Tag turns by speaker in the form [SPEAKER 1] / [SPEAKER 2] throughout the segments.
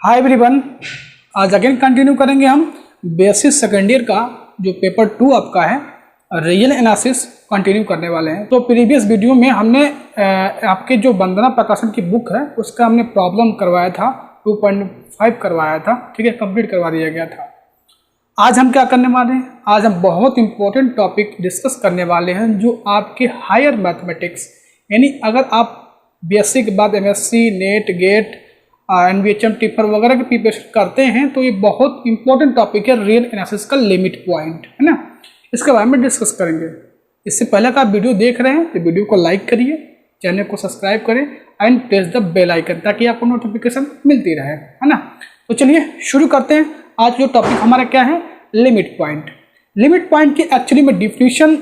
[SPEAKER 1] Hi everyone, आज again continue करेंगे हम बेसिस सेकेंड ईयर का जो पेपर 2 आपका है रियल एनालिसिस कंटिन्यू करने वाले हैं। तो प्रीवियस वीडियो में हमने आपके जो वंदना प्रकाशन की बुक है उसका हमने प्रॉब्लम करवाया था, 2.5 करवाया था, ठीक है, कंप्लीट करवा दिया गया था। आज हम क्या करने वाले हैं, आज हम बहुत इंपॉर्टेंट टॉपिक डिस्कस करने वाले हैं जो आपके हायर मैथमेटिक्स, यानी अगर आप बीएससी के बाद एमएससी, नेट, गेट, एनवीएचएम, टिफर वगैरह के प्रिपरेशन करते हैं तो ये बहुत इंपॉर्टेंट टॉपिक है रियल एनालिसिस का लिमिट पॉइंट, है ना। इसके बारे में डिस्कस करेंगे। इससे पहले का आप वीडियो देख रहे हैं तो वीडियो को लाइक करिए, चैनल को सब्सक्राइब करें and press the bell icon ताकि आपको नोटिफिकेशन मिलती रहे, है ना। तो चलिए शुरू करते हैं। आज जो टॉपिक हमारा क्या है, लिमिट पॉइंट। लिमिट पॉइंट की एक्चुअली में डिफिनीशन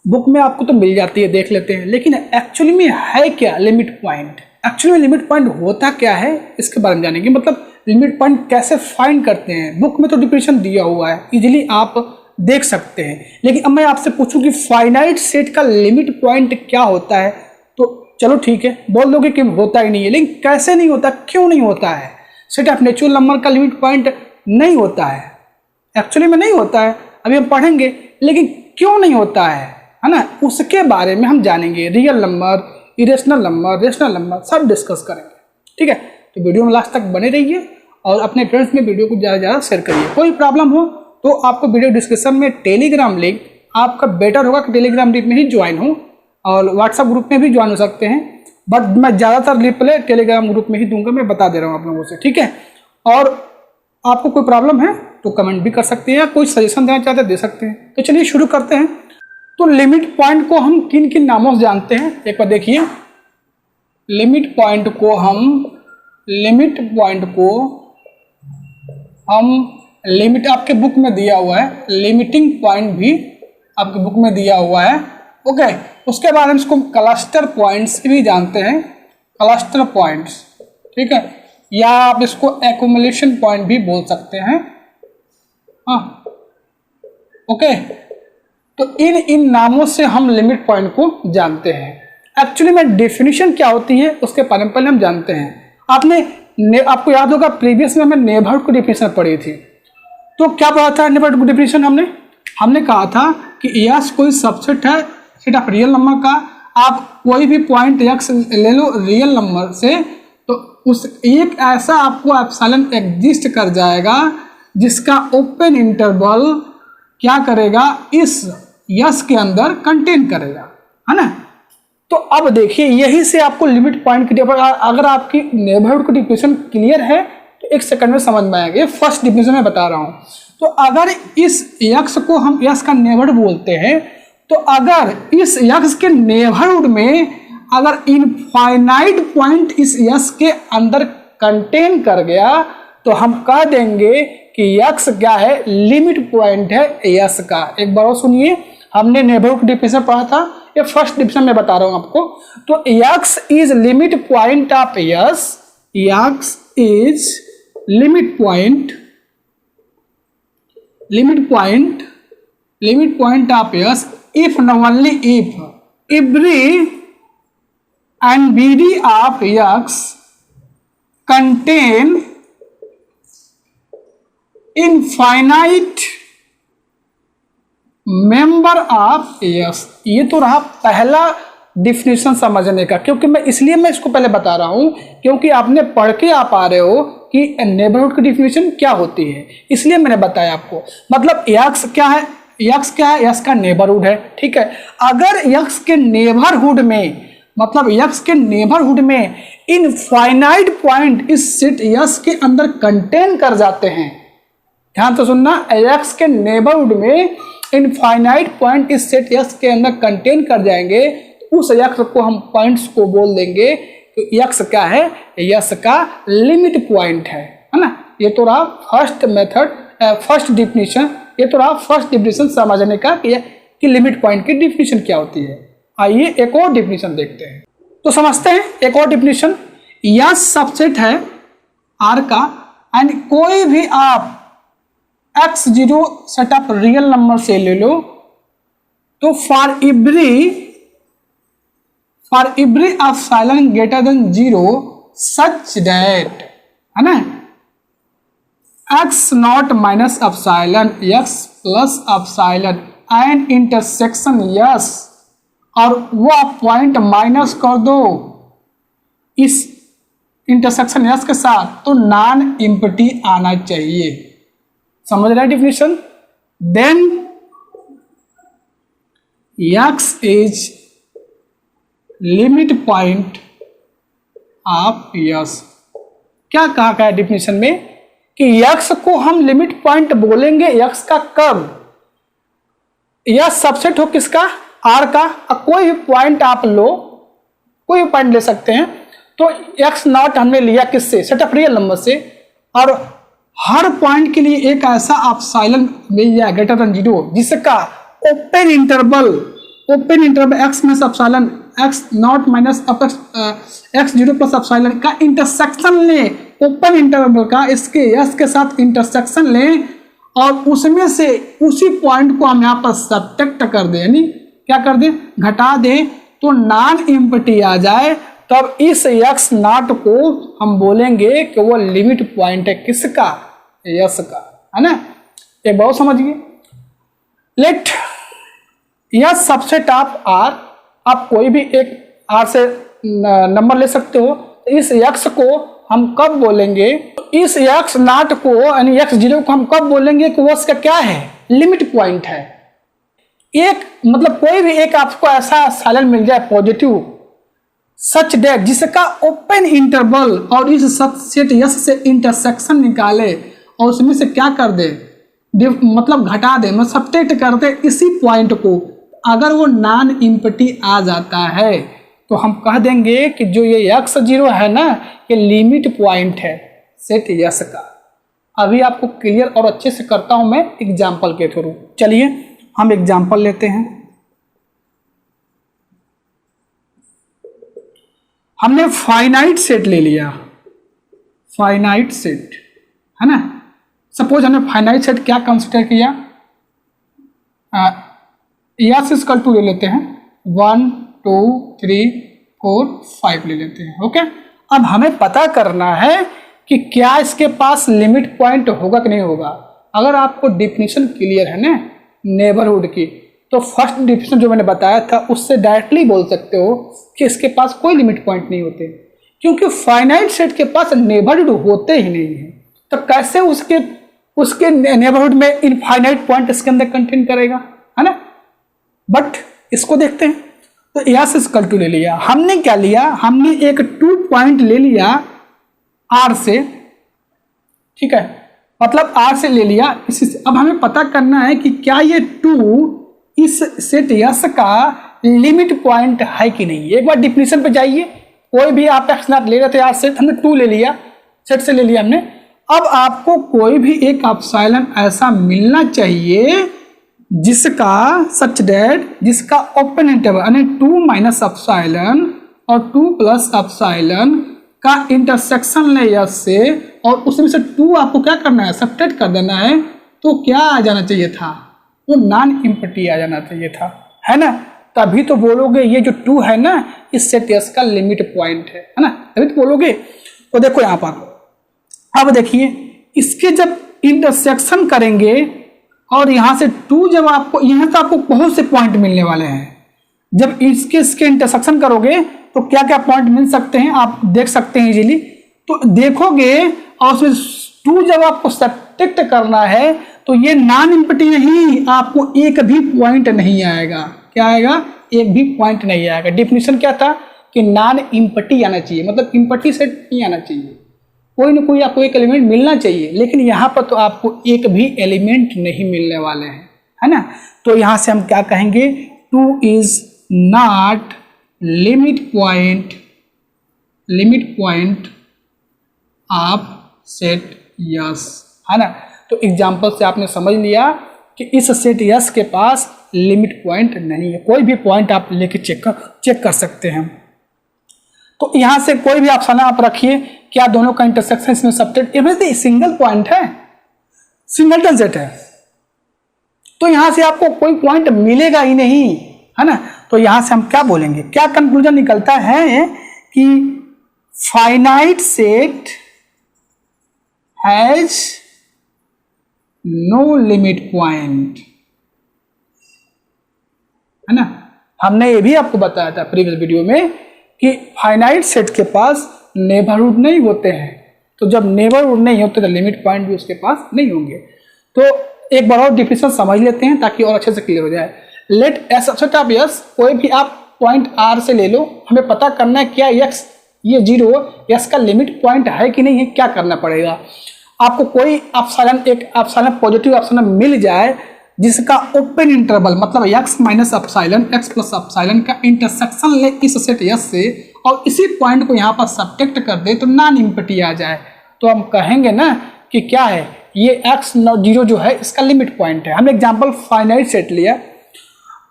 [SPEAKER 1] बुक में आपको तो मिल जाती है, देख लेते हैं, लेकिन एक्चुअली में है क्या limit point. Actually limit point होता क्या है इसके बारे में जानेंगे, मतलब लिमिट पॉइंट कैसे फाइंड करते हैं। बुक में तो डिफिनीशन दिया हुआ है, इजीली आप देख सकते हैं, लेकिन अब मैं आपसे पूछूं कि फाइनाइट सेट का लिमिट पॉइंट क्या होता है, तो चलो ठीक है, बोल दोगे कि होता ही नहीं है, लेकिन कैसे नहीं होता, क्यों नहीं होता है। सेट ऑफ नेचुरल नंबर का लिमिट पॉइंट नहीं होता है, एक्चुअली में नहीं होता है, अभी हम पढ़ेंगे, लेकिन क्यों नहीं होता है ना, उसके बारे में हम जानेंगे। Real number, irrational number, rational number सब डिस्कस करेंगे, ठीक है। तो वीडियो में लास्ट तक बने रहिए और अपने फ्रेंड्स में वीडियो को ज़्यादा से ज़्यादा शेयर करिए। कोई प्रॉब्लम हो तो आपको वीडियो डिस्क्रिप्शन में टेलीग्राम लिंक, आपका बेटर होगा कि टेलीग्राम लिंक में ही ज्वाइन हो, और व्हाट्सएप ग्रुप में भी ज्वाइन हो सकते हैं, बट मैं ज़्यादातर रिप्लाई टेलीग्राम ग्रुप में ही दूंगा, मैं बता दे रहा हूँ आप लोगों से, ठीक है। और आपको कोई प्रॉब्लम है तो कमेंट भी कर सकते हैं, या कोई सजेशन देना चाहते हैं दे सकते हैं। तो चलिए शुरू करते हैं। तो लिमिट पॉइंट को हम किन किन नामों से जानते हैं, एक बार देखिए। लिमिट पॉइंट को हम लिमिट आपके बुक में दिया हुआ है, लिमिटिंग पॉइंट भी आपके बुक में दिया हुआ है, ओके। उसके बाद हम इसको क्लस्टर पॉइंट्स भी जानते हैं, क्लस्टर पॉइंट्स, ठीक है, या आप इसको एक्युमुलेशन पॉइंट भी बोल सकते हैं, हाँ, ओके। तो इन नामों से हम लिमिट पॉइंट को जानते हैं। एक्चुअली में डेफिनेशन क्या होती है उसके बारे में पहले हम जानते हैं। आपको याद होगा प्रीवियस में हमें नेबरहुड की डेफिनेशन पढ़ी थी, तो क्या पढ़ा था नेबरहुड की डेफिनेशन हमने कहा था कि यस कोई सबसेट है सेट ऑफ रियल नंबर का। आप कोई भी पॉइंट यक्स ले लो रियल नंबर से, तो उस एक ऐसा आपको एप्सिलॉन एग्जिस्ट कर जाएगा जिसका ओपन इंटरवल क्या करेगा, इस यस के अंदर कंटेन करेगा, है ना। तो अब देखिए यही से आपको लिमिट पॉइंट की, अगर आपकी नेबरहुड की डिफिनेशन क्लियर है तो एक सेकंड में समझ में आएगा। ये फर्स्ट डिफिनेशन में बता रहा हूं। तो अगर इस यक्स को हम यक्स का नेबरहुड बोलते हैं, तो अगर इस यक्स के नेबरहुड में अगर इनफाइनाइट पॉइंट इस यक्स के अंदर कंटेन कर गया तो हम कह देंगे कि यक्स क्या है, लिमिट पॉइंट है यस का। एक बार और सुनिए, हमने नेबरहुड की डिफिनेशन पढ़ा था, ये फर्स्ट डिफिनेशन में बता रहा हूं आपको। तो x is limit point of S, x is limit point of S if and only if every N B D of x contain infinite member of S. ये तो रहा पहला डिफिनेशन समझने का, क्योंकि मैं इसको पहले बता रहा हूं क्योंकि आपने पढ़ के आप आ रहे हो कि नेबरहुड की डिफिनेशन क्या होती है, इसलिए मैंने बताया आपको। मतलब यक्स क्या है, यक्स का नेबरहुड है, ठीक है। अगर यक्स के नेबरहुड में, मतलब यक्स के नेबरहुड में इनफाइनाइट पॉइंट इस सेट यस के अंदर कंटेन कर जाते हैं, ध्यान तो सुनना, यक्स के नेबरहुड में इनफाइनाइट पॉइंट इस सेट यक्स के अंदर कंटेन कर जाएंगे, उस यक्स को हम पॉइंट्स को बोल देंगे कि यक्स क्या है, यक्स का लिमिट पॉइंट है ना। ये तो रहा फर्स्ट मेथड, फर्स्ट डिफिनेशन, ये तो रहा फर्स्ट डिफिनेशन समझने का कि लिमिट पॉइंट की डिफिनेशन क्या होती है। आइए एक और डिफिनेशन देखते हैं। तो समझते हैं एक और डिफिनेशन। यस सबसेट है आर का एंड कोई भी आप x0 set of real number से ले लो, तो for every epsilon greater than 0 such that, है ना, x not minus epsilon x plus epsilon and intersection yes, और वो आप पॉइंट माइनस कर दो इस इंटरसेक्शन यस के साथ, तो नॉन एम्प्टी आना चाहिए। समझ रहे definition? Then x is limit point of S. क्या कहा गया डिफिनेशन में कि यक्स को हम लिमिट पॉइंट बोलेंगे यक्स का कब? यह सबसेट हो किसका? आर का। कोई भी पॉइंट आप लो, कोई भी पॉइंट ले सकते हैं। तो एक्स नॉट हमने लिया किससे? सेट ऑफ रियल नंबर से, और हर पॉइंट के लिए एक ऐसा एप्सिलॉन मिल जाए ग्रेटर देन 0 जिसका open interval x minus epsilon x not minus x 0 plus epsilon का इंटरसेक्शन ले, ओपन इंटरवल का इसके यस के साथ इंटरसेक्शन ले, और उसमें से उसी पॉइंट को हम यहाँ पर सब्ट्रैक्ट कर दे, यानी क्या कर दे? घटा दे, तो नॉन एम्प्टी आ जाए। तब इस एक्स नॉट को हम बोलेंगे कि वो लिमिट पॉइंट है किसका? यस का, है ना? ये बहुत समझिए। Let S subset of R, आप कोई भी एक आर से नंबर ले सकते हो। इस एक्स को हम कब बोलेंगे? इस एक्स नॉट को यानी एक्स 0 को हम कब बोलेंगे कि वो उसका क्या है? लिमिट पॉइंट है। एक मतलब कोई भी एक आपको ऐसा साइलेंट मिल जाए पॉजिटिव सच डेट जिसका ओपन इंटरवल और इस सबसेट यस से इंटरसेक्शन निकाले और उसमें से क्या कर दे? मतलब घटा दे, मतलब सब्ट्रैक्ट कर दे इसी पॉइंट को। अगर वो नॉन एम्प्टी आ जाता है तो हम कह देंगे कि जो ये एक्स 0 है ना, ये लिमिट पॉइंट है सेट यस का। अभी आपको क्लियर और अच्छे से करता हूं मैं एग्जाम्पल के थ्रू। चलिए हम एग्जाम्पल लेते हैं। हमने फाइनाइट सेट ले लिया, फाइनाइट सेट है ना। सपोज हमने फाइनाइट सेट क्या कंसिडर किया? यस इक्वल टू ले लेते हैं 1 2 3 4 5 ले लेते हैं। ओके, अब हमें पता करना है कि क्या इसके पास लिमिट पॉइंट होगा कि नहीं होगा। अगर आपको डिफिनीशन क्लियर है ना नेबरहुड की, तो फर्स्ट डिफिनीशन जो मैंने बताया था उससे डायरेक्टली बोल सकते हो कि इसके पास कोई लिमिट पॉइंट नहीं होते, क्योंकि फाइनाइट सेट के पास नेबरहुड होते ही नहीं है। तो कैसे उसके नेबरहुड में इनफाइनाइट पॉइंट इसके अंदर कंटेन करेगा, है ना। बट इसको देखते हैं। तो यस इक्वल टू ले लिया, हमने क्या लिया? हमने एक 2 पॉइंट ले लिया आर से, ठीक है, मतलब आर से ले लिया इसी से। अब हमें पता करना है कि क्या ये 2 इस सेट यस का लिमिट पॉइंट है कि नहीं। एक बार डिफिनीशन पे जाइए, कोई भी आप एक्स नॉट ले रहे थे आर से, हमने 2 ले लिया, सेट से ले लिया हमने। अब आपको कोई भी एक एप्सिलॉन ऐसा मिलना चाहिए जिसका सच डेट जिसका ओपन इंटरवल यानी 2 माइनस एप्सिलॉन और 2 प्लस एप्सिलॉन का इंटरसेक्शन ले यस से, और उसमें से 2 आपको क्या करना है? सब्ट्रैक्ट कर देना है। तो क्या आ जाना चाहिए था? वो नॉन एम्प्टी आ जाना चाहिए था, है ना। तभी तो बोलोगे ये जो 2 है ना इस सेट यस का लिमिट पॉइंट है ना, तभी तो बोलोगे। तो देखो यहाँ पर अब देखिए, इसके जब इंटरसेक्शन करेंगे और यहाँ से 2 जब आपको यहाँ से आपको बहुत से पॉइंट मिलने वाले हैं। जब इसके इंटरसेक्शन करोगे तो क्या क्या पॉइंट मिल सकते हैं आप देख सकते हैं इजीली। तो देखोगे और उसमें 2 जब आपको सब्ट्रैक्ट करना है तो ये नॉन एम्प्टी नहीं, आपको एक भी पॉइंट नहीं आएगा। क्या आएगा? एक भी पॉइंट नहीं आएगा। डिफिनीशन क्या था कि नॉन एम्प्टी आना चाहिए, मतलब एम्प्टी सेट नहीं आना चाहिए, कोई ना कोई आपको एक एलिमेंट मिलना चाहिए। लेकिन यहाँ पर तो आपको एक भी एलिमेंट नहीं मिलने वाले हैं, है ना। तो यहाँ से हम क्या कहेंगे? 2 is not limit point of set yes, है ना। तो एग्जाम्पल से आपने समझ लिया कि इस सेट यस के पास लिमिट पॉइंट नहीं है। कोई भी पॉइंट आप लेके चेक कर सकते हैं। तो यहां से कोई भी ऑप्शन आप रखिए, क्या दोनों का इंटरसेक्शन इसमें सब्ट्रैक्ट सिंगल पॉइंट है, सिंगलटन सेट है, तो यहां से आपको कोई पॉइंट मिलेगा ही नहीं, है ना। तो यहां से हम क्या बोलेंगे? क्या कंक्लूजन निकलता है कि finite set has no limit point, है ना। हमने ये भी आपको बताया था प्रीवियस वीडियो में कि फाइनाइट सेट के पास नेबरहुड नहीं होते हैं, तो जब नेबरहुड नहीं होते तो लिमिट पॉइंट भी उसके पास नहीं होंगे। तो एक बार और डिफिनेशन समझ लेते हैं ताकि और अच्छे से क्लियर हो जाए। Let S set of S, कोई भी आप पॉइंट आर से ले लो, हमें पता करना है क्या एक्स ये 0 एस का लिमिट पॉइंट है कि नहीं है। क्या करना पड़ेगा आपको, कोई एप्सिलॉन, एक एप्सिलॉन पॉजिटिव एप्सिलॉन मिल जाए जिसका ओपन इंटरवल मतलब x minus epsilon x plus epsilon का इंटरसेक्शन ले इस सेट S से और इसी पॉइंट को यहाँ पर सब्ट्रैक्ट कर दे तो नॉन एम्प्टी आ जाए, तो हम कहेंगे ना कि क्या है ये x 0 जो है इसका लिमिट पॉइंट है। हमने एग्जांपल फाइनाइट सेट लिया,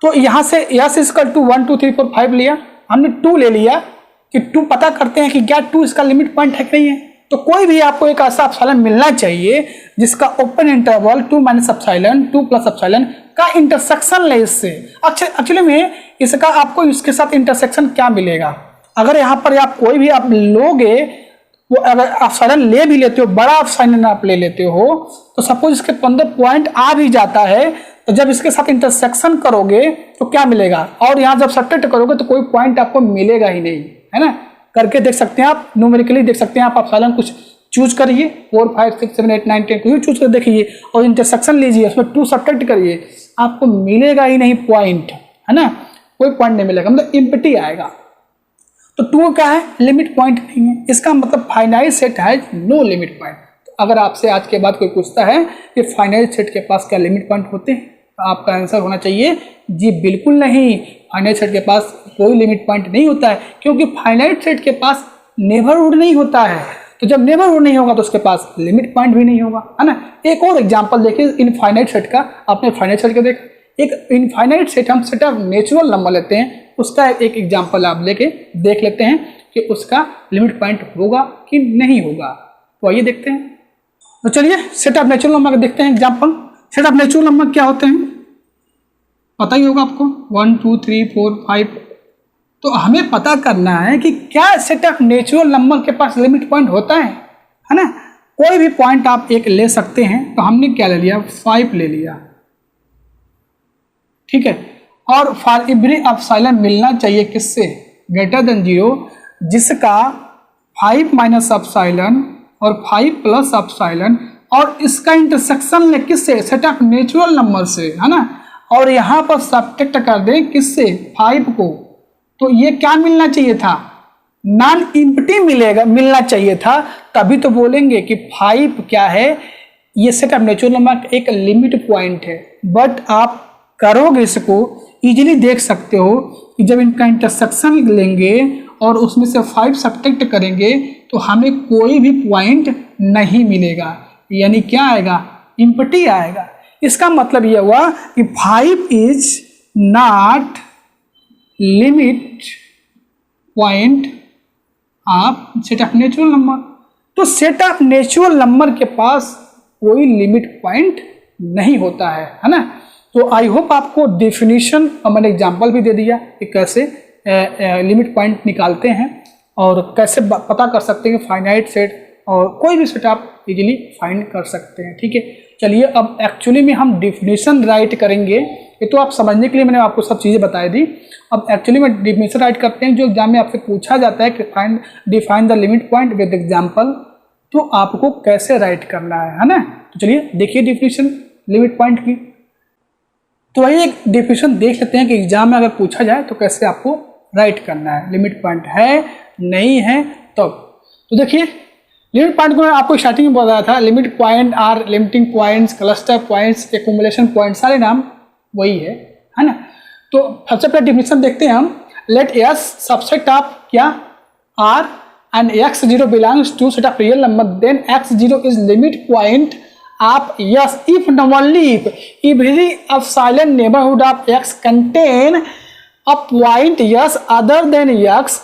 [SPEAKER 1] तो यहाँ से S इक्वल टू 1 2 3 4 5 लिया, हमने 2 ले लिया कि 2 पता करते हैं कि क्या 2 इसका लिमिट पॉइंट है कि नहीं है। तो कोई भी आपको एक ऐसा एप्सिलॉन मिलना चाहिए जिसका open interval 2 minus epsilon 2 plus epsilon का इंटरसेक्शन ले इससे। अच्छा, एक्चुअली में इसका आपको इसके साथ इंटरसेक्शन क्या मिलेगा, अगर यहाँ पर आप कोई भी आप लोगे, वो अगर एप्सिलॉन ले भी लेते हो, बड़ा एप्सिलॉन आप ले लेते हो, तो सपोज इसके 15 पॉइंट आ भी जाता है, तो जब इसके साथ इंटरसेक्शन करोगे तो क्या मिलेगा, और यहाँ जब सब्ट्रैक्ट करोगे तो कोई पॉइंट आपको मिलेगा ही नहीं, है ना। करके देख सकते हैं आप, न्यूमेरिकली देख सकते हैं आप एप्सिलॉन कुछ चूज करिए, 4 5 6 7 8 9 10 कोई चूज कर देखिए और इंटरसेक्शन लीजिए, उसमें 2 सब्ट्रैक्ट करिए, आपको मिलेगा ही नहीं पॉइंट, है ना, कोई पॉइंट नहीं मिलेगा, मतलब एम्प्टी आएगा। तो 2 क्या है, लिमिट पॉइंट नहीं है, इसका मतलब फाइनाइट सेट है नो लिमिट पॉइंट। तो अगर आपसे आज के बाद कोई पूछता है कि फाइनाइट सेट के पास क्या लिमिट पॉइंट होते हैं, तो आपका आंसर होना चाहिए जी बिल्कुल नहीं, फाइनाइट सेट के पास कोई लिमिट पॉइंट नहीं होता है, क्योंकि फाइनाइट सेट के पास नेबरहुड नहीं होता है। तो जब नेबरहुड नहीं होगा तो उसके पास लिमिट पॉइंट भी नहीं होगा, है ना। एक और एग्जांपल देखिए इनफाइनाइट सेट का, आपने फाइनाइट सेट का देखा, एक इनफाइनाइट सेट हम सेट ऑफ नेचुरल नंबर लेते हैं, उसका एक एग्जाम्पल आप लेके देख लेते हैं कि उसका लिमिट पॉइंट होगा कि नहीं होगा। तो आइए देखते हैं। तो चलिए सेट ऑफ नेचुरल नंबर का देखते हैं example. Set of natural number क्या होते हैं पता ही होगा आपको, 1 2 3 4 5। तो हमें पता करना है कि क्या सेट ऑफ नेचुरल नंबर के पास लिमिट पॉइंट होता है ना। कोई भी पॉइंट आप एक ले सकते हैं, तो हमने क्या ले लिया, 5 ले लिया, ठीक है। और फॉर एवरी एप्सिलॉन मिलना चाहिए किससे, ग्रेटर देन 0, जिसका 5 माइनस एप्सिलॉन और 5 प्लस एप्सिलॉन और इसका इंटरसेक्शन ले किससे, सेट ऑफ नेचुरल नंबर से, है ना। और यहाँ पर सब्ट्रैक्ट कर दें किससे, 5 को, तो ये क्या मिलना चाहिए था, नॉन एम्प्टी मिलना चाहिए था, तभी तो बोलेंगे कि 5 क्या है, ये सेट ऑफ नेचुरल नंबर एक लिमिट पॉइंट है। बट आप करोगे इसको इजीली देख सकते हो कि जब इनका इंटरसेक्शन लेंगे और उसमें से 5 सब्ट्रैक्ट करेंगे तो हमें कोई भी पॉइंट नहीं मिलेगा, यानी क्या आएगा, एम्प्टी आएगा। इसका मतलब यह हुआ कि 5 is not limit point of set of natural number. तो सेट ऑफ नेचुरल नंबर के पास कोई लिमिट पॉइंट नहीं होता है ना। तो आई होप आपको डेफिनेशन और मैंने एग्जांपल भी दे दिया कि कैसे लिमिट पॉइंट निकालते हैं और कैसे पता कर सकते हैं फाइनाइट सेट और कोई भी सेट आप इजीली फाइंड कर सकते हैं, ठीक है। चलिए अब एक्चुअली में हम डेफिनेशन राइट करेंगे, ये तो आप समझने के लिए मैंने आपको सब चीज़ें बताई दी। अब एक्चुअली में डेफिनेशन राइट करते हैं, जो एग्जाम में आपसे पूछा जाता है कि define the limit point with example, तो आपको कैसे राइट करना है ना। तो चलिए देखिए डेफिनेशन लिमिट पॉइंट की। तो वही एक डेफिनेशन देख लेते हैं कि एग्जाम में अगर पूछा जाए तो कैसे आपको राइट करना है, लिमिट पॉइंट है नहीं है तब। तो देखिए लिमिट पॉइंट को मैं आपको स्टार्टिंग में बताया था, limit point or limiting points, cluster points, accumulation point, सारे नाम वही है ना। तो सबसे पहले डेफिनेशन देखते हैं हम। लेट एस सबसेट ऑफ क्या R and x0 belongs to set of real number, then x0 is limit point of S if and only if every epsilon neighbourhood of x contain a point S other than x,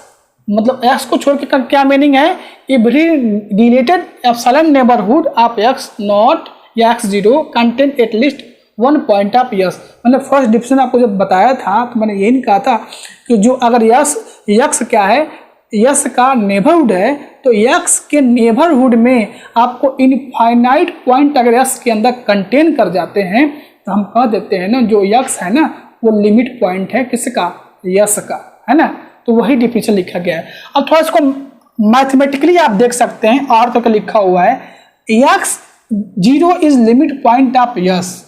[SPEAKER 1] मतलब x को छोड़ के क्या meaning है, every related epsilon neighbourhood of x not या x0 contain at least 1 point of S. मैंने first definition आपको जब बताया था तो मैंने ये नहीं कहा था कि जो अगर यस क्या है, यस का नेबरहुड है, तो x के नेबरहुड में आपको इनफाइनाइट पॉइंट अगर x के अंदर कंटेन कर जाते हैं तो हम कह देते हैं ना जो x है ना वो लिमिट पॉइंट है किसका, यस का, है ना। तो वही डिफिनेशन लिखा गया है। अब थोड़ा इसको मैथमेटिकली आप देख सकते हैं, और तो लिखा हुआ है x0 is limit point of yes.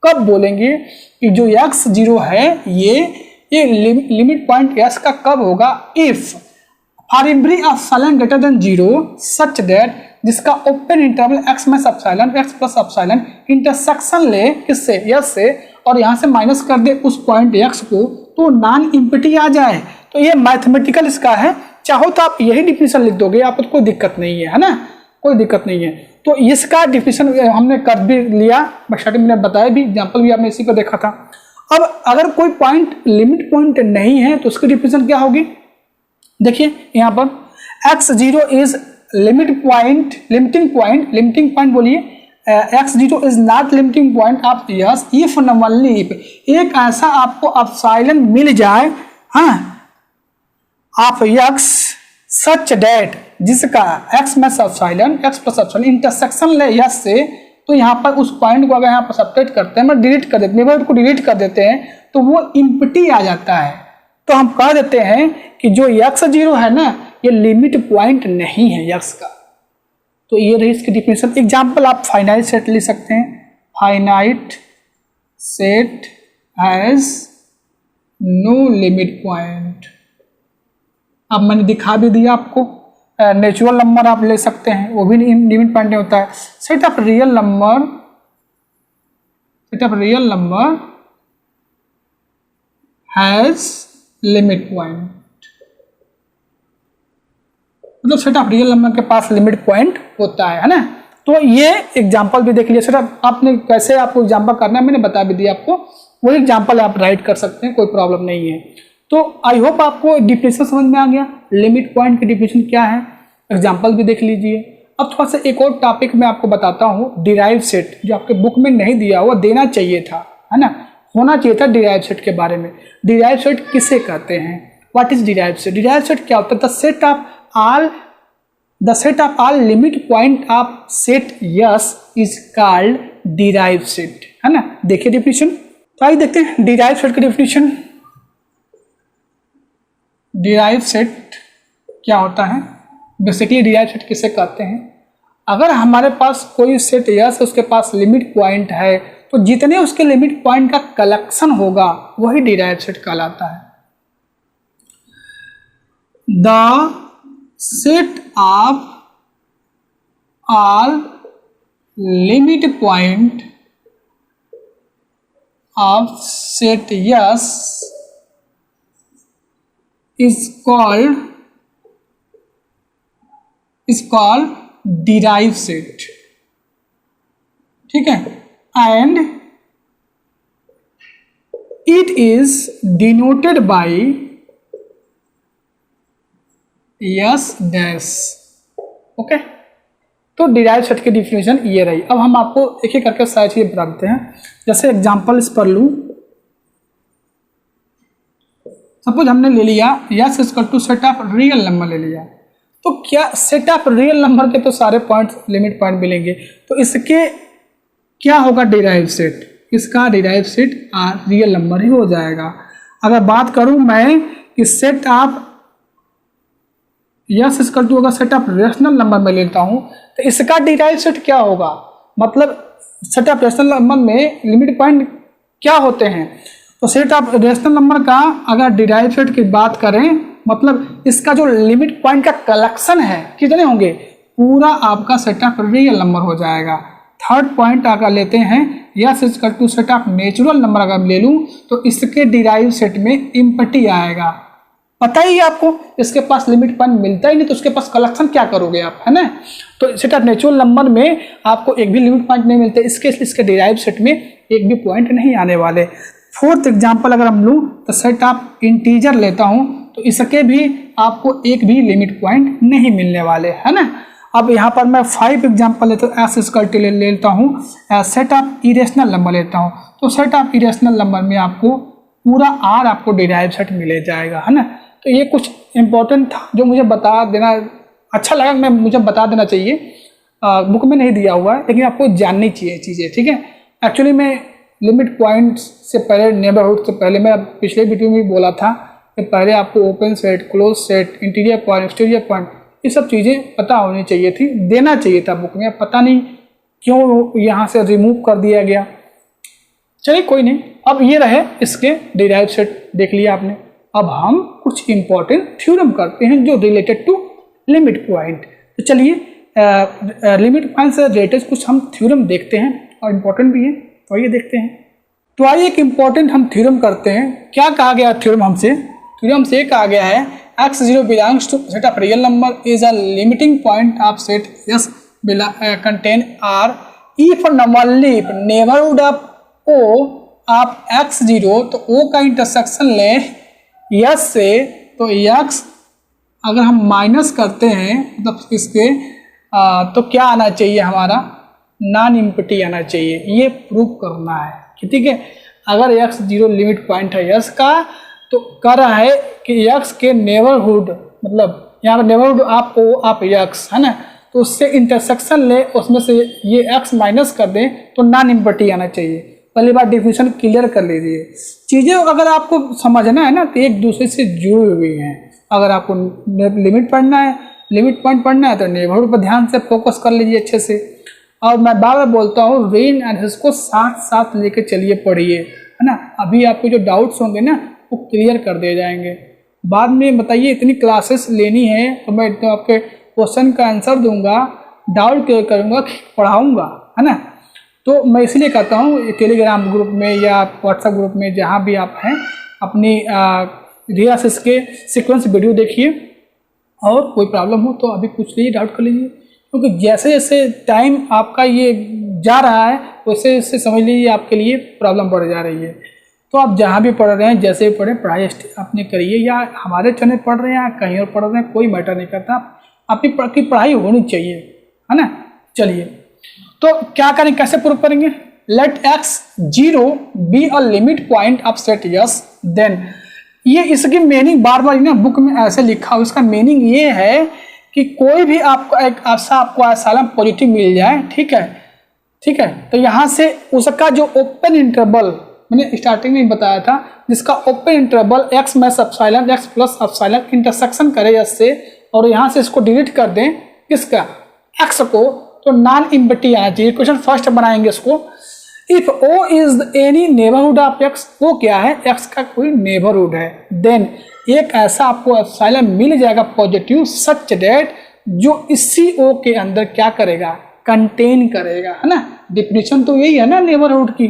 [SPEAKER 1] कब बोलेंगे कि जो x0 है ये लिमिट पॉइंट यस का कब होगा, if for every epsilon greater than 0 such that जिसका ओपन इंटरवल x में epsilon x plus epsilon intersection ले किससे, यस से, और यहाँ से माइनस कर दे उस पॉइंट x को, तो नॉन इम्पिटी आ जाए। तो ये मैथमेटिकल इसका है। चाहो तो आप यही डिफिनेशन लिख दोगे, आपको कोई दिक्कत नहीं है ना, कोई दिक्कत नहीं है। तो इसका डिफिनेशन हमने कर भी लिया, स्टार्टिंग में बताया भी, एग्जाम्पल भी आपने इसी को देखा था। अब अगर कोई पॉइंट लिमिट पॉइंट नहीं है तो उसकी डिफिनेशन क्या होगी, देखिए यहाँ पर x0 इज लिमिटिंग पॉइंट बोलिए, x0 is not limiting point of S if and only if एक ऐसा आपको एप्सिलॉन मिल जाए, हाँ, ऑफ x सच दैट जिसका x में epsilon x plus epsilon intersection ले यस से, तो यहाँ पर उस पॉइंट को अगर यहाँ पर सब्ट्रैक्ट करते हैं, मतलब डिलीट कर देते हैं, को डिलीट कर देते हैं, तो वो इम्पिटी आ जाता है। तो हम कह देते हैं कि जो x0 है ना ये लिमिट पॉइंट नहीं है x का। तो ये रही इसकी डिफिनेशन। एग्जाम्पल आप फाइनाइट सेट ले सकते हैं, finite set has no limit point. अब मैंने दिखा भी दिया आपको। नेचुरल नंबर आप ले सकते हैं, वो भी लिमिट पॉइंट नहीं होता है। Set of real number has limit point, मतलब सेट ऑफ रियल नंबर के पास लिमिट पॉइंट होता है ना। तो ये एग्जांपल भी देख लिया। सेट आपने कैसे आपको एग्जांपल करना है मैंने बता भी दिया आपको, वो एग्जांपल आप राइट कर सकते हैं, कोई प्रॉब्लम नहीं है। तो आई होप आपको डिफिनेशन समझ में आ गया, लिमिट पॉइंट की डिफिनेशन क्या है, एग्जांपल भी देख लीजिए। अब थोड़ा सा एक और टॉपिक मैं आपको बताता हूँ, डिराइव सेट, जो आपके बुक में नहीं दिया हुआ, देना चाहिए था, है ना, होना चाहिए था डिराइव सेट के बारे में। डिराइव सेट किसे कहते हैं, what is derive set? Derive set क्या होता है? The set of all limit point of set yes is called derive set, है ना। देखिए डिफिनेशन, तो आइए देखते हैं डिराइव सेट की डिफिनेशन। डिराइव सेट क्या होता है? बेसिकली डिराइव सेट किसे कहते हैं? अगर हमारे पास कोई सेट यस उसके पास लिमिट पॉइंट है, तो जितने उसके लिमिट पॉइंट का कलेक्शन होगा वही डिराइव सेट कहलाता है। The set of all limit point of set yes is called derived set, ठीक है, and it is denoted by yes dash, okay. तो डिराइव सेट की डिफिनेशन ये रही। अब हम आपको एक एक करके सारी चीजें बताते हैं। जैसे एग्जांपल इस पर लूँ, सपोज हमने ले लिया S equal to set of real number ले लिया, तो क्या सेट ऑफ रियल नंबर के तो सारे पॉइंट लिमिट पॉइंट मिलेंगे, तो इसके क्या होगा डिराइव सेट? इसका डिराइव सेट रियल नंबर ही हो जाएगा। अगर बात करूं मैं कि set of S equal to अगर सेट ऑफ रेशनल नंबर में लेता हूं तो इसका डिराइव सेट क्या होगा? मतलब सेट ऑफ रेशनल नंबर में लिमिट पॉइंट क्या होते हैं? तो सेट ऑफ रेशनल नंबर का अगर डिराइव सेट की बात करें, मतलब इसका जो लिमिट पॉइंट का कलेक्शन है कितने होंगे? पूरा आपका सेट ऑफ रियल नंबर हो जाएगा। थर्ड पॉइंट अगर लेते हैं S equal to set of natural number अगर ले लूँ तो इसके डिराइव सेट में इम्पटी आएगा। पता ही आपको इसके पास लिमिट पॉइंट मिलता ही नहीं, तो उसके पास कलेक्शन क्या करोगे आप, है ना। तो सेट ऑफ नेचुरल नंबर में आपको एक भी लिमिट पॉइंट नहीं मिलते, इसके डिराइव सेट में एक भी पॉइंट नहीं आने वाले। फोर्थ एग्जाम्पल अगर हम लूँ तो सेट ऑफ इंटीजर लेता हूँ तो इसके भी आपको एक भी लिमिट पॉइंट नहीं मिलने वाले, है ना। अब यहाँ पर मैं 5 एग्जाम्पल लेता हूँ, एस इक्वल टू ले लेता हूँ, सेट ऑफ इरेशनल नंबर लेता हूँ, तो सेट ऑफ इरेशनल नंबर में आपको पूरा आर आपको डिराइव सेट मिले जाएगा, है ना। तो ये कुछ इंपॉर्टेंट था जो मुझे बता देना अच्छा लगा, मैं मुझे बता देना चाहिए, बुक में नहीं दिया हुआ है लेकिन आपको जाननी चाहिए चीज़ें, ठीक है। एक्चुअली मैं लिमिट पॉइंट से पहले, नेबरहुड से पहले, मैं पिछले वीडियो में भी बोला था कि पहले आपको open set, close set, interior point, exterior point, ये सब चीज़ें पता होनी चाहिए थी, देना चाहिए था बुक में। पता नहीं क्यों यहाँ से रिमूव कर दिया गया। चलिए कोई नहीं, अब ये रहे इसके डिराइव सेट देख लिया आपने। अब हम कुछ इंपॉर्टेंट थ्योरम करते हैं जो रिलेटेड टू लिमिट पॉइंट। तो चलिए लिमिट पॉइंट से रिलेटेड कुछ हम थ्योरम देखते हैं और इम्पोर्टेंट भी है, तो आइए देखते हैं। तो आइए एक इम्पॉर्टेंट हम थ्योरम करते हैं। क्या कहा गया थ्योरम हमसे? थ्योरम से कहा गया है x0 belongs to set of real number is a limiting point of set S contain R if only if neighborhood of O of x0, तो O का इंटरसेक्शन ले S से, तो x अगर हम माइनस करते हैं मतलब इसके तो क्या आना चाहिए हमारा? नॉन एम्प्टी आना चाहिए। ये प्रूव करना है, ठीक है। अगर x0 लिमिट पॉइंट है S का, तो कह रहा है कि x के नेबरहुड, मतलब यहाँ पर नेबरहुड आप O आप x है ना, तो उससे इंटरसेक्शन ले, उसमें से ये x माइनस कर दें तो नॉन एम्प्टी आना चाहिए। पहली बार डिफिनेशन क्लियर कर लीजिए। चीज़ें अगर आपको समझना है ना तो एक दूसरे से जुड़ी हुई हैं। अगर आपको लिमिट पढ़ना है, लिमिट पॉइंट पढ़ना है, तो नेबरहुड पर ध्यान से फोकस कर लीजिए अच्छे से। और मैं बार बार बोलता हूँ रेन एंड इसको साथ साथ लेके चलिए, पढ़िए, है ना। अभी आपको जो डाउट्स होंगे ना वो क्लियर कर दिए जाएंगे। बाद में बताइए इतनी क्लासेस लेनी है तो मैं तो आपके क्वेश्चन का आंसर दूंगा, डाउट क्लियर करूंगा, पढ़ाऊंगा, है ना। तो मैं इसलिए कहता हूँ टेलीग्राम ग्रुप में या व्हाट्सएप ग्रुप में जहाँ भी आप हैं, अपनी रियासिस के सीक्वेंस वीडियो देखिए, और कोई प्रॉब्लम हो तो अभी पूछ लीजिए, डाउट कर लीजिए। क्योंकि जैसे जैसे टाइम आपका ये जा रहा है वैसे वैसे समझ लीजिए आपके लिए प्रॉब्लम बढ़ जा रही है। तो आप जहाँ भी पढ़ रहे हैं, जैसे भी पढ़ें, पढ़ाई अपने करिए, या हमारे चैनल पढ़ रहे हैं या कहीं और पढ़ रहे हैं, कोई मैटर नहीं करता, आपकी पढ़ाई होनी चाहिए, है ना। चलिए तो क्या करें, कैसे प्रूव करेंगे? Let x0 be a limit point of set S, then ये इसकी मीनिंग बार बार ना बुक में ऐसे लिखा हो, इसका मीनिंग ये है कि कोई भी आपको एक ऐसा आपको एसाइलम पॉजिटिव मिल जाए, ठीक है, ठीक है। तो यहाँ से उसका जो ओपन इंटरवल मैंने स्टार्टिंग में बताया था, जिसका ओपन इंटरवल x में epsilon x plus epsilon intersection करे S से, और यहाँ से इसको डिलीट कर दें, किसका? x को, तो नॉन एम्प्टी आना चाहिए। क्वेश्चन फर्स्ट बनाएंगे इसको। If O is any neighbourhood of x, वो क्या है? x का कोई नेबरहुड है, देन एक ऐसा आपको एप्सिलॉन मिल जाएगा पॉजिटिव सच डेट जो इसी O के अंदर क्या करेगा? कंटेन करेगा, है ना। डिफिनेशन तो यही है ना नेबरहुड की।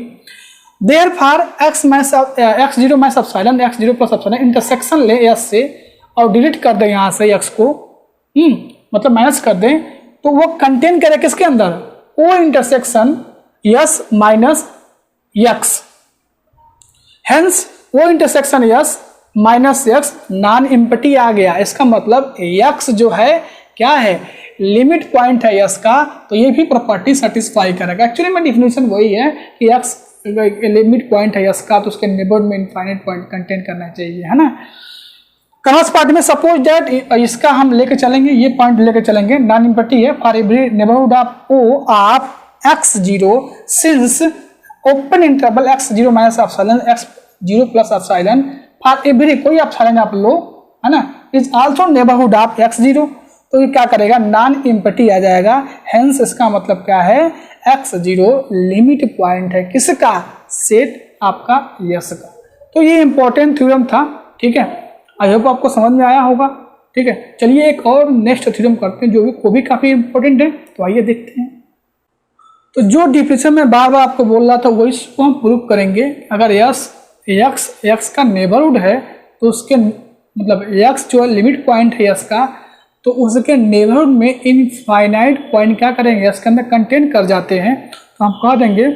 [SPEAKER 1] Therefore x0 minus epsilon x0 plus epsilon intersection ले S से और डिलीट कर दें यहाँ से x को, मतलब माइनस कर दें, तो वो कंटेन करे किसके अंदर? O intersection S minus x, hence O intersection S minus x non empty आ गया। इसका मतलब x जो है क्या है? लिमिट पॉइंट है S का, तो ये भी प्रॉपर्टी सेटिस्फाई करेगा। एक्चुअली में डिफिनेशन वही है कि x लिमिट पॉइंट है S का, तो उसके नेबरहुड में इनफाइनाइट पॉइंट कंटेन करना चाहिए, है ना। कॉमर्स पार्ट में सपोज दैट इसका हम लेके चलेंगे, ये पॉइंट लेके चलेंगे, नॉन एम्प्टी है, for every neighbourhood of O of x0 since open interval x0 minus epsilon x0 plus epsilon for every, कोई एप्सिलॉन आप लो, है ना, is also neighbourhood of x0, तो ये क्या करेगा? नॉन एम्प्टी आ जाएगा। हेंस इसका मतलब क्या है? x0 लिमिट पॉइंट है किसका? सेट आपका S का। तो ये इंपॉर्टेंट थ्योरम था, ठीक है। आई होप आपको समझ में आया होगा, ठीक है। चलिए एक और नेक्स्ट थ्योरम करते हैं जो भी काफी इंपॉर्टेंट है, तो आइए देखते हैं। तो जो डिफिनेशन में बार बार आपको बोल रहा था वही इसको हम प्रूव करेंगे। अगर x का नेबरहुड है तो उसके मतलब x जो लिमिट पॉइंट है S का, तो उसके नेबरहुड में इनफाइनाइट पॉइंट क्या करेंगे? इसके अंदर कंटेन कर जाते हैं, तो हम कह देंगे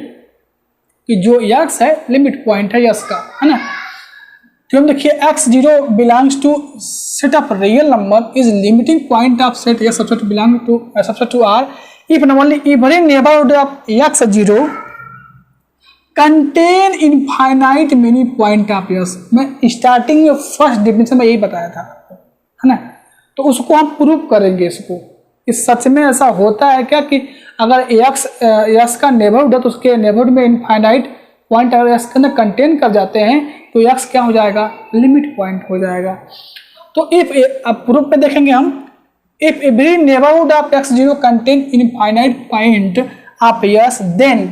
[SPEAKER 1] कि जो x है लिमिट पॉइंट है S का, है ना। तो हम देखिए x0 belongs to set of real number is limiting point of set S subset belong to R if and only every neighborhood of x0 contain infinite many point of S। मैं starting में first definition में यही बताया था, है ना। तो उसको हम प्रूव करेंगे इसको। इस सच में ऐसा होता है क्या कि अगर एक्स का नेबरहुड है तो उसके नेबरहुड में इनफाइनाइट पॉइंट अगर एक्स के अंदर कंटेन कर जाते हैं तो एक्स क्या हो जाएगा, लिमिट पॉइंट हो जाएगा। तो इफ अब प्रूफ में देखेंगे हम, if every neighbourhood of x zero contain infinite point of S, then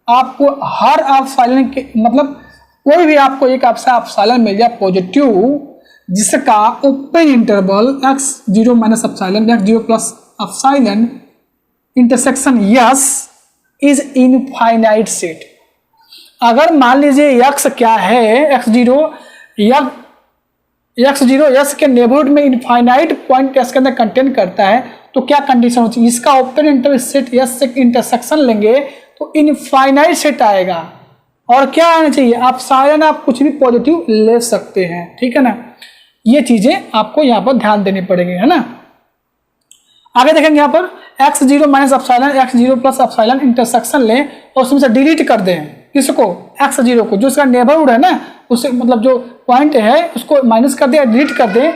[SPEAKER 1] आपको हर एप्सिलॉन के मतलब कोई भी आपको एक एप्सिलॉन मिल जाए पॉजिटिव जिसका open interval x zero minus epsilon x zero plus epsilon intersection yes is infinite set. अगर मान लीजिए यक्स क्या है, एक्स जीरो यस के नेबरहुड में इनफाइनाइट पॉइंट यस के अंदर कंटेन करता है तो क्या कंडीशन होती है, इसका ओपन इंटरवल सेट यस से इंटरसेक्शन लेंगे तो इनफाइनाइट सेट आएगा। और क्या आना चाहिए, आप सायन आप कुछ भी पॉजिटिव ले सकते हैं, ठीक है ना। ये चीजें आपको यहाँ पर ध्यान देनी पड़ेगी, है ना। आगे देखेंगे यहाँ पर x zero minus epsilon x zero plus epsilon intersection लें और उसमें से डिलीट कर दें किसको, एक्स जीरो को, जो उसका नेबरहुड है ना, उससे मतलब जो पॉइंट है उसको माइनस कर दे, डिलीट कर दे,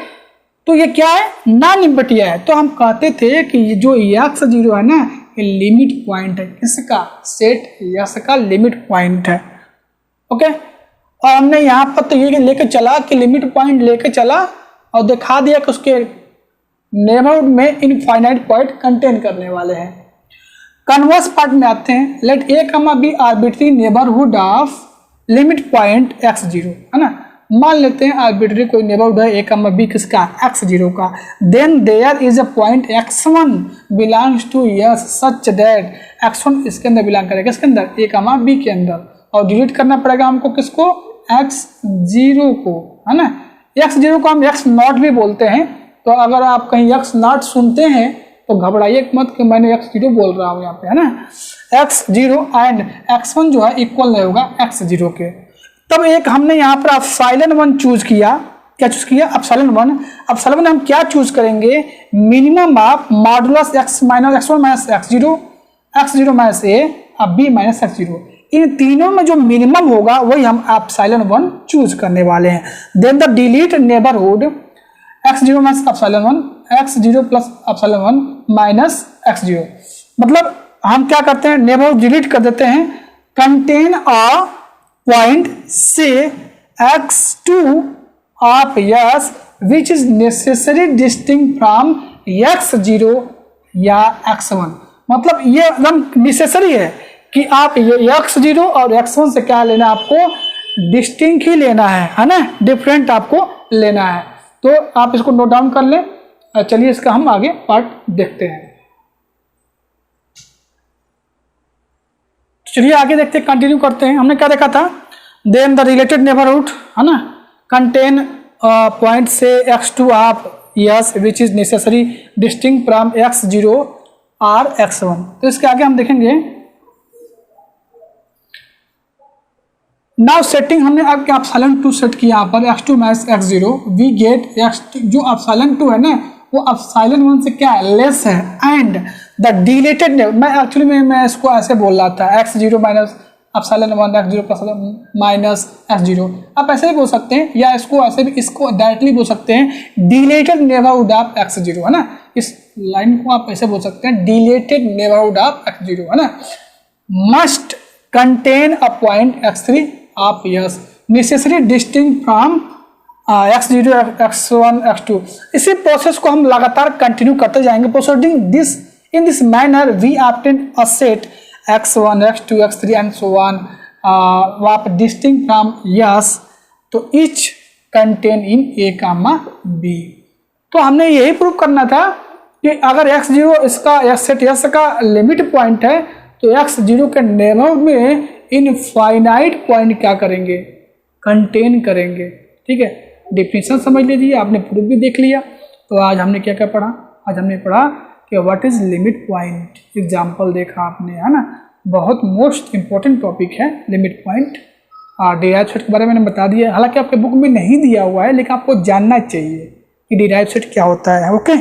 [SPEAKER 1] तो ये क्या है, नॉन इम्पटिया है। तो हम कहते थे कि ये जो एक्स जीरो है ना, ये लिमिट पॉइंट है किसका, सेट यस का लिमिट पॉइंट है। ओके, और हमने यहाँ पर तो ये लेके चला कि लिमिट पॉइंट लेके चला और दिखा दिया कि उसके नेबरहुड में इनफाइनाइट पॉइंट कंटेन करने वाले हैं। कन्वर्स पार्ट में आते हैं, let a comma b arbitrary neighbourhood of limit point x zero, है ना। मान लेते हैं आर्बिट्री कोई नेबरहुड है ए कमा बी किसका, एक्स जीरो का, then there is a point x1 belongs to S such that x1 इसके अंदर बिलोंग करेगा, किसके अंदर, ए कमा बी के अंदर, और डिलीट करना पड़ेगा हमको किसको, एक्स जीरो को, है ना। एक्स जीरो को हम एक्स नॉट भी बोलते हैं, तो अगर आप कहीं एक्स नॉट सुनते हैं तो घबराइए मत कि मैंने एक्स जीरो बोल रहा हूँ यहाँ पे, है ना। एक्स जीरो एंड x1 जो है इक्वल नहीं होगा एक्स जीरो के। तब एक हमने यहाँ पर एप्सिलॉन 1 चूज किया, क्या चूज किया, एप्सिलॉन 1। एप्सिलॉन 1 हम क्या चूज करेंगे, minimum of modulus x minus x1 minus x zero minus a अब b माइनस x जीरो, इन तीनों में जो मिनिमम होगा वही हम एप्सिलॉन 1 चूज करने वाले हैं। Then the delete neighbourhood x zero minus epsilon 1 x zero plus epsilon 1 minus x zero, मतलब हम क्या करते हैं, नेबरहुड डिलीट कर देते हैं, कंटेन अ पॉइंट से x2 of yes which is necessary distinct from x0 या x1, मतलब ये एकदम नेसेसरी है कि आप ये x0 और x1 से क्या लेना, आपको डिस्टिंक्ट ही लेना है ना, डिफरेंट आपको लेना है। तो आप इसको नोट डाउन कर लें। चलिए इसका हम आगे पार्ट देखते हैं। चलिए आगे देखते हैं, कंटिन्यू करते हैं। हमने क्या देखा था, देन द रिलेटेड नेबरहुड, है ना, कंटेन पॉइंट से x2 of yes which is necessary distinct from x0 और x1। तो इसके आगे हम देखेंगे नाउ सेटिंग, हमने अब एप्सिलॉन 2 सेट किया यहाँ पर x2 minus x0, we get जो एप्सिलॉन 2 है ना वो एप्सिलॉन 1 से क्या है, लेस है, एंड द डिलेटेड, मैं एक्चुअली मैं इसको ऐसे बोल रहा था x0 minus epsilon 1 x0 plus minus x0, आप ऐसे भी बोल सकते हैं या इसको ऐसे भी, इसको डायरेक्टली बोल सकते हैं डिलेटेड नेबरहुड ऑफ x0, है ना। इस लाइन को आप ऐसे बोल सकते हैं डिलेटेड नेबरहुड ऑफ x0, है ना, must contain a point x3 of yes necessary distinct from x0 x1 x2। इसी प्रोसेस को हम लगातार कंटिन्यू करते जाएंगे। Proceeding this in this manner we obtain a set x1 x2 x3 and so on वाप distinct from S, तो each contain in a comma b. तो हमने यही प्रूव करना था कि अगर x0 इसका सेट यस का लिमिट पॉइंट है तो x0 के नेबरहुड में इनफाइनाइट पॉइंट क्या करेंगे, कंटेन करेंगे, ठीक है। डेफिनेशन समझ लीजिए, आपने प्रूफ भी देख लिया। तो आज हमने क्या क्या पढ़ा, आज हमने पढ़ा कि what is limit point, example देखा आपने, है ना। बहुत मोस्ट इंपॉर्टेंट टॉपिक है लिमिट पॉइंट। डिराइव सेट के बारे में मैंने बता दिया, हालांकि आपके बुक में नहीं दिया हुआ है लेकिन आपको जानना चाहिए कि डिराइव सेट क्या होता है। ओके,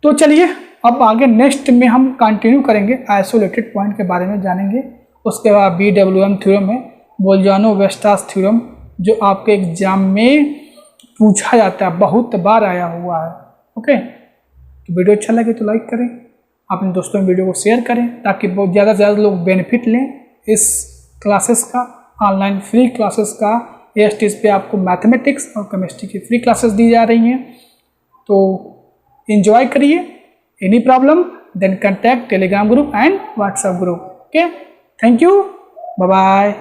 [SPEAKER 1] तो चलिए अब आगे नेक्स्ट में हम कंटिन्यू करेंगे, आइसोलेटेड पॉइंट के बारे में जानेंगे। उसके बाद BWM थ्योरम है, बोल्जानो-वेस्टास थ्योरम, जो आपके एग्जाम में पूछा जाता है, बहुत बार आया हुआ है। ओके, तो वीडियो अच्छा लगे तो लाइक करें, अपने दोस्तों में वीडियो को शेयर करें ताकि बहुत ज़्यादा से ज़्यादा लोग बेनिफिट लें इस क्लासेस का, ऑनलाइन फ्री क्लासेस का। ASTs पे आपको मैथमेटिक्स और केमिस्ट्री की फ्री क्लासेस दी जा रही हैं, तो एंजॉय करिए। Any problem then contact Telegram group and WhatsApp group. Okay, thank you, bye bye.